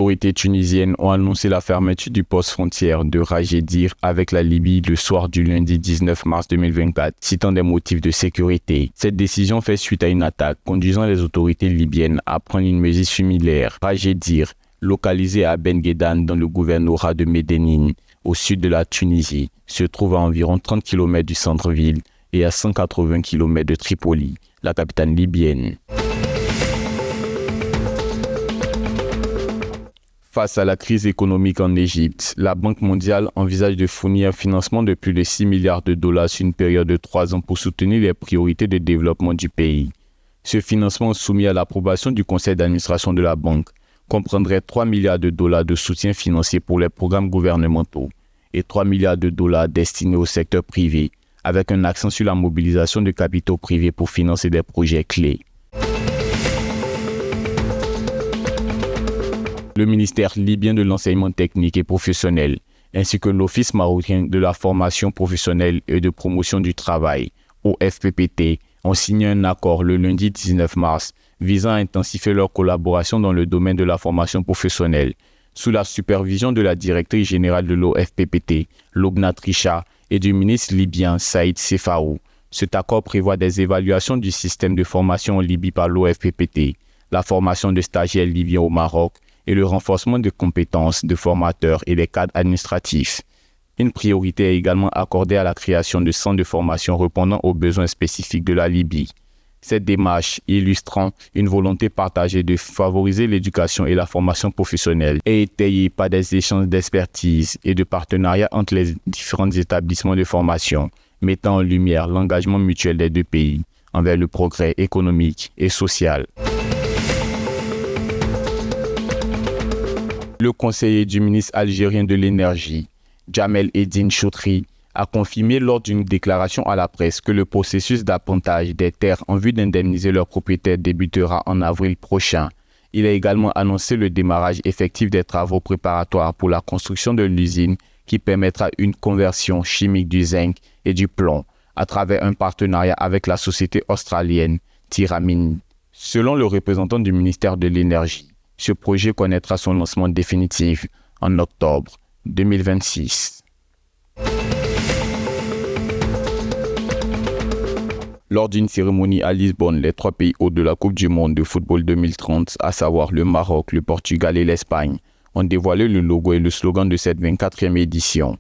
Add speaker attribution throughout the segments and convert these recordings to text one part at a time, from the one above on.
Speaker 1: autorités tunisiennes ont annoncé la fermeture du poste frontière de Rajedir avec la Libye le soir du lundi 19 mars 2024, citant des motifs de sécurité. Cette décision fait suite à une attaque conduisant les autorités libyennes à prendre une mesure similaire. Rajedir, localisé à Ben Guedan dans le gouvernorat de Médénine, au sud de la Tunisie, se trouve à environ 30 km du centre-ville et à 180 km de Tripoli, la capitale libyenne. Face à la crise économique en Égypte, la Banque mondiale envisage de fournir un financement de plus de 6 milliards de dollars sur une période de 3 ans pour soutenir les priorités de développement du pays. Ce financement soumis à l'approbation du conseil d'administration de la banque comprendrait 3 milliards de dollars de soutien financier pour les programmes gouvernementaux et 3 milliards de dollars destinés au secteur privé, avec un accent sur la mobilisation de capitaux privés pour financer des projets clés. Le ministère libyen de l'enseignement technique et professionnel, ainsi que l'Office marocain de la formation professionnelle et de promotion du travail, OFPPT, ont signé un accord le lundi 19 mars visant à intensifier leur collaboration dans le domaine de la formation professionnelle, sous la supervision de la directrice générale de l'OFPPT, Lobna Trisha, et du ministre libyen Saïd Sefaou. Cet accord prévoit des évaluations du système de formation en Libye par l'OFPPT, la formation de stagiaires libyens au Maroc, et le renforcement des compétences de formateurs et des cadres administratifs. Une priorité est également accordée à la création de centres de formation répondant aux besoins spécifiques de la Libye. Cette démarche, illustrant une volonté partagée de favoriser l'éducation et la formation professionnelle, est étayée par des échanges d'expertise et de partenariats entre les différents établissements de formation, mettant en lumière l'engagement mutuel des deux pays envers le progrès économique et social. Le conseiller du ministre algérien de l'énergie, Jamel Eddine Choutri, a confirmé lors d'une déclaration à la presse que le processus d'appontage des terres en vue d'indemniser leurs propriétaires débutera en avril prochain. Il a également annoncé le démarrage effectif des travaux préparatoires pour la construction de l'usine qui permettra une conversion chimique du zinc et du plomb à travers un partenariat avec la société australienne Tyramine. Selon le représentant du ministère de l'Énergie, ce projet connaîtra son lancement définitif en octobre 2026. Lors d'une cérémonie à Lisbonne, les 3 pays hôtes de la Coupe du monde de football 2030, à savoir le Maroc, le Portugal et l'Espagne, ont dévoilé le logo et le slogan de cette 24e édition.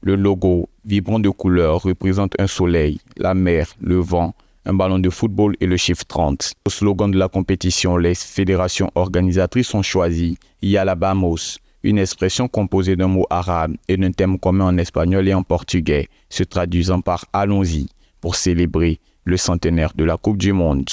Speaker 1: Le logo, vibrant de couleurs, représente un soleil, la mer, le vent, un ballon de football et le chiffre 30. Au slogan de la compétition, les fédérations organisatrices ont choisi « Yalla Vamos », une expression composée d'un mot arabe et d'un thème commun en espagnol et en portugais, se traduisant par « Allons-y » pour célébrer le centenaire de la Coupe du Monde.